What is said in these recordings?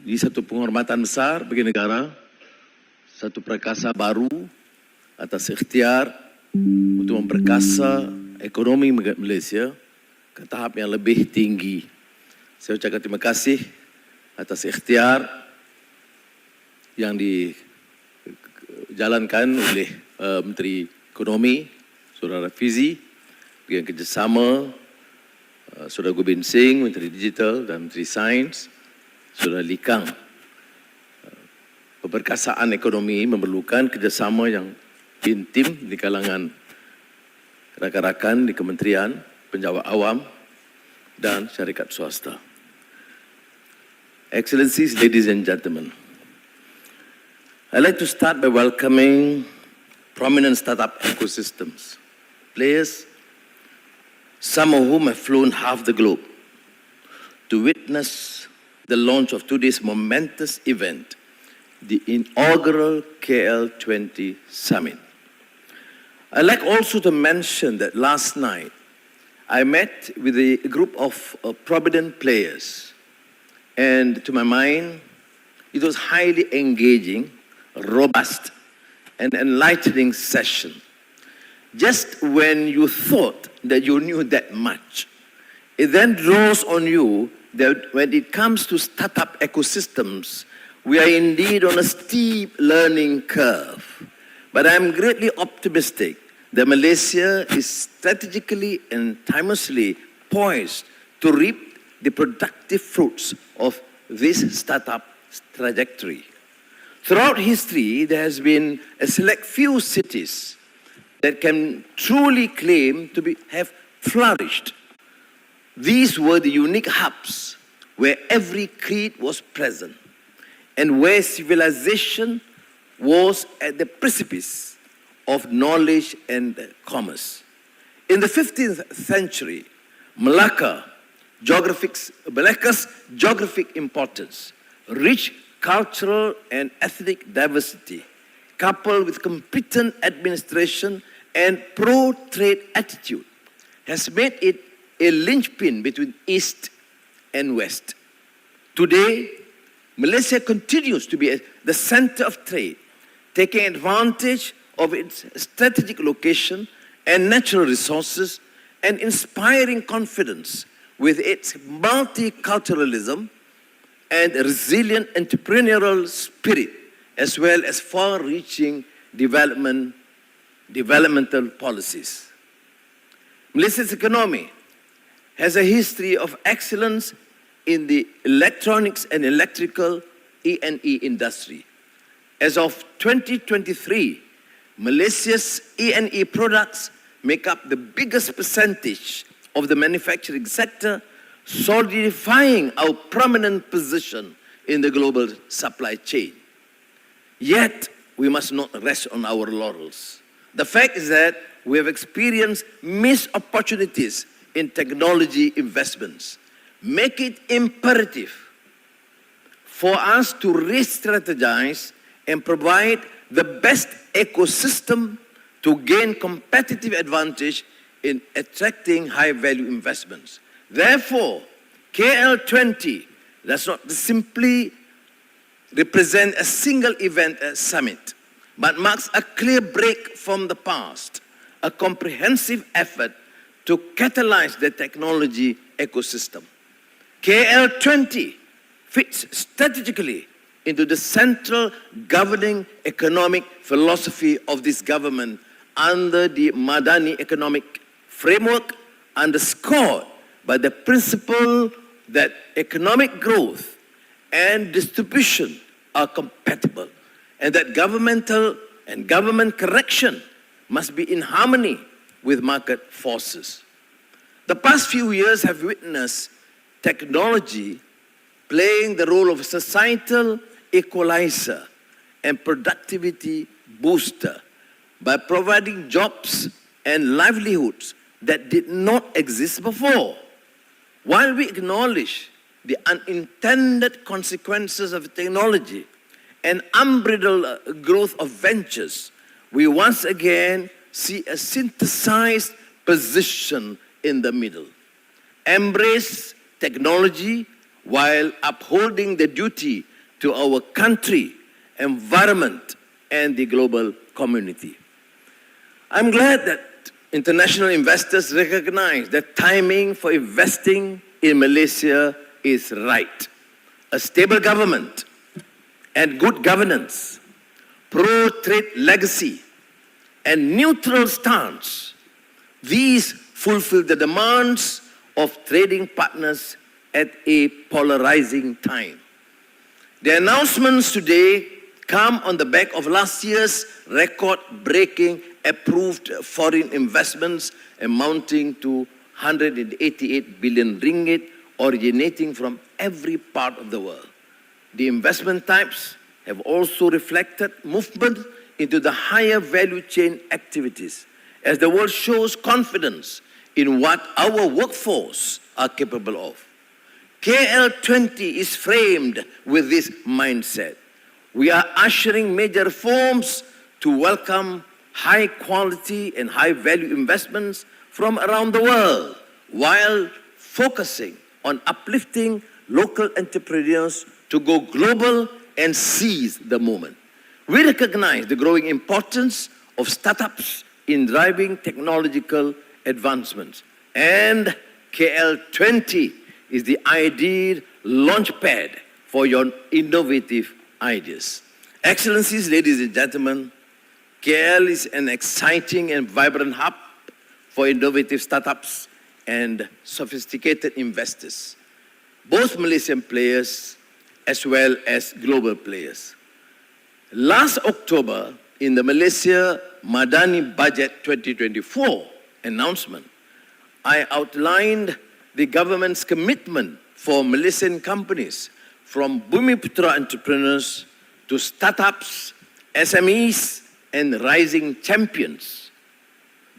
Ini satu penghormatan besar bagi negara, satu prakasa baru atas ikhtiar untuk memperkasa ekonomi Malaysia ke tahap yang lebih tinggi. Saya ucapkan terima kasih atas ikhtiar yang dijalankan oleh Menteri Ekonomi, Saudara Fizi, dengan kerjasama Saudara Gobind Singh, Menteri Digital dan Menteri Sains, Saudara Lee Kang. Perkasaan ekonomi memerlukan kerjasama yang intim di kalangan rakan-rakan di kementerian, penjawat awam dan syarikat swasta. Excellencies, ladies and gentlemen, I'd like to start by welcoming prominent startup ecosystems, players, some of whom have flown half the globe to witness the launch of today's momentous event, the inaugural KL20 Summit. I'd like also to mention that last night I met with a group of prominent players, and to my mind, it was highly engaging, robust, and enlightening session. Just when you thought that you knew that much, it then draws on you that when it comes to startup ecosystems, we are indeed on a steep learning curve. But I'm greatly optimistic that Malaysia is strategically and timelessly poised to reap the productive fruits of this startup trajectory. Throughout history, there has been a select few cities that can truly claim to have flourished. These were the unique hubs where every creed was present and where civilization was at the precipice of knowledge and commerce. In the 15th century, Malacca's geographic importance, rich cultural and ethnic diversity, coupled with competent administration and pro-trade attitude, has made it a linchpin between East and West. Today, Malaysia continues to be the center of trade, taking advantage of its strategic location and natural resources and inspiring confidence with its multiculturalism and resilient entrepreneurial spirit, as well as far-reaching developmental policies. Malaysia's economy has a history of excellence in the electronics and electrical E&E industry. As of 2023, Malaysia's E&E products make up the biggest percentage of the manufacturing sector, solidifying our prominent position in the global supply chain. Yet, we must not rest on our laurels. The fact is that we have experienced missed opportunities in technology investments. Make it imperative for us to re-strategize and provide the best ecosystem to gain competitive advantage in attracting high-value investments. Therefore, KL20 does not simply represent a single event summit, but marks a clear break from the past, a comprehensive effort to catalyze the technology ecosystem. KL20 fits strategically into the central governing economic philosophy of this government under the Madani economic framework, underscored by the principle that economic growth and distribution are compatible, and that governmental and government correction must be in harmony with market forces. The past few years have witnessed technology playing the role of a societal equalizer and productivity booster by providing jobs and livelihoods that did not exist before. While we acknowledge the unintended consequences of technology and unbridled growth of ventures, we once again see a synthesized position in the middle. Embrace technology while upholding the duty to our country, environment, and the global community. I'm glad that international investors recognize that timing for investing in Malaysia is right. A stable government and good governance, pro-trade legacy, and neutral stance, these fulfill the demands of trading partners at a polarizing time. The announcements today come on the back of last year's record-breaking approved foreign investments amounting to 188 billion ringgit originating from every part of the world. The investment types have also reflected movement into the higher value chain activities as the world shows confidence in what our workforce are capable of. KL20 is framed with this mindset. We are ushering major reforms to welcome high quality and high value investments from around the world while focusing on uplifting local entrepreneurs to go global and seize the moment. We recognize the growing importance of startups in driving technological advancements, and KL20 is the ideal launchpad for your innovative ideas. Excellencies, ladies and gentlemen, KL is an exciting and vibrant hub for innovative startups and sophisticated investors, both Malaysian players as well as global players. Last October, in the Malaysia Madani Budget 2024 announcement, I outlined the government's commitment for Malaysian companies, from Bumiputra entrepreneurs to startups, SMEs, and rising champions.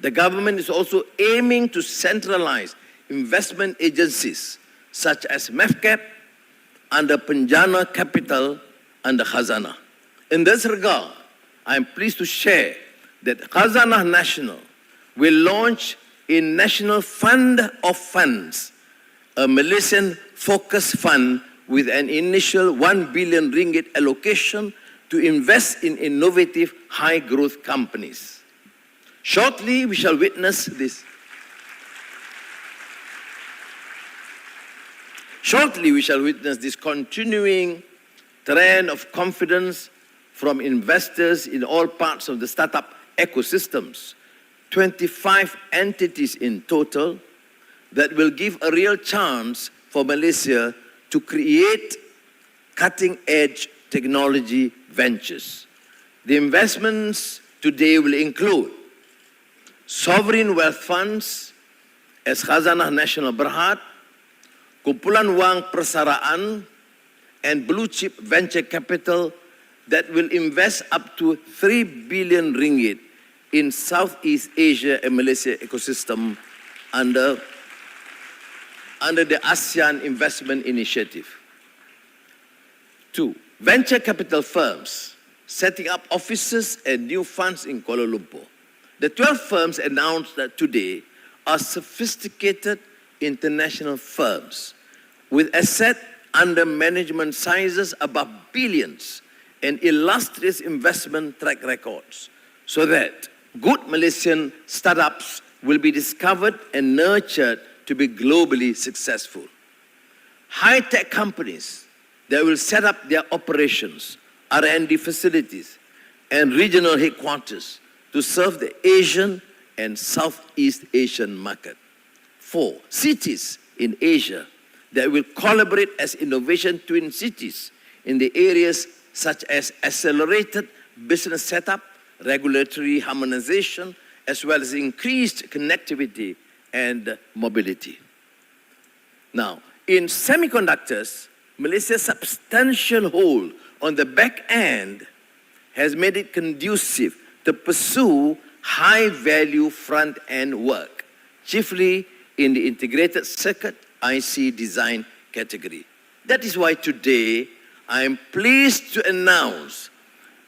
The government is also aiming to centralize investment agencies such as MEFCAP under Penjana Capital under Khazanah. In this regard, I am pleased to share that Khazanah Nasional will launch a National Fund of Funds, a Malaysian focus fund with an initial 1 billion ringgit allocation to invest in innovative high-growth companies. Shortly, we shall witness this. Shortly, we shall witness this continuing trend of confidence from investors in all parts of the startup ecosystems. 25 entities in total that will give a real chance for Malaysia to create cutting-edge technology ventures. The investments today will include sovereign wealth funds as Khazanah Nasional Berhad, kumpulan wang persaraan, and blue-chip venture capital that will invest up to 3 billion ringgit in Southeast Asia and Malaysia ecosystem under the ASEAN Investment Initiative. 2. Venture capital firms setting up offices and new funds in Kuala Lumpur. The 12 firms announced today are sophisticated international firms with asset under management sizes above billions and illustrious investment track records, so that good Malaysian startups will be discovered and nurtured to be globally successful. High-tech companies that will set up their operations, R&D facilities, and regional headquarters to serve the Asian and Southeast Asian market. 4. Cities in Asia that will collaborate as innovation twin cities in the areas such as accelerated business setup, regulatory harmonization, as well as increased connectivity and mobility. Now, in semiconductors, Malaysia's substantial hold on the back end has made it conducive to pursue high-value front-end work, chiefly in the integrated circuit IC design category. That is why today I am pleased to announce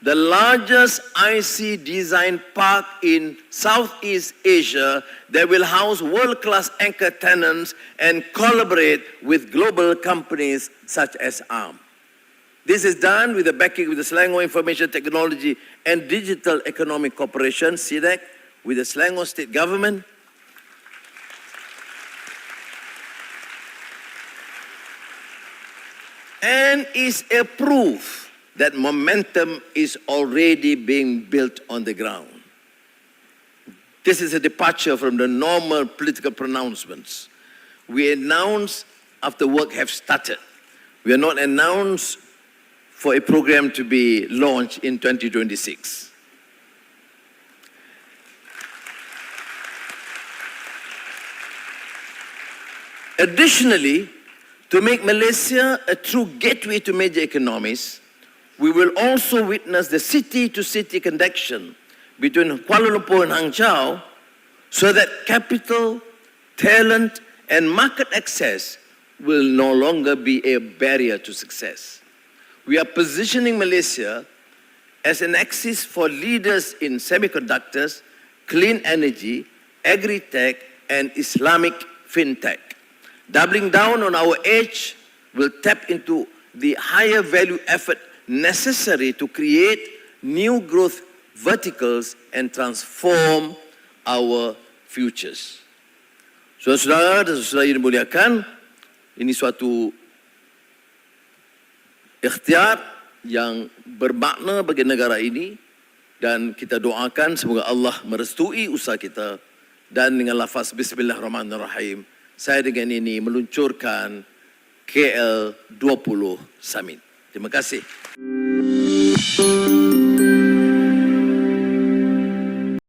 the largest IC design park in Southeast Asia that will house world-class anchor tenants and collaborate with global companies such as ARM. This is done with the backing with the Selangor Information Technology and Digital Economic Corporation, SIDEC, with the Selangor State Government, and is a proof that momentum is already being built on the ground. This is a departure from the normal political pronouncements. We announce after work have started. We are not announced for a program to be launched in 2026. Additionally, to make Malaysia a true gateway to major economies, we will also witness the city-to-city connection between Kuala Lumpur and Hangzhou so that capital, talent, and market access will no longer be a barrier to success. We are positioning Malaysia as an axis for leaders in semiconductors, clean energy, agri-tech, and Islamic fintech. Doubling down on our edge will tap into the higher value effort necessary to create new growth verticals and transform our futures. Saudara-saudara dan saudara yang dimuliakan, ini suatu ikhtiar yang bermakna bagi negara ini dan kita doakan semoga Allah merestui usaha kita dan dengan lafaz Bismillahirrahmanirrahim saya dengan ini meluncurkan KL20 Summit. Terima kasih.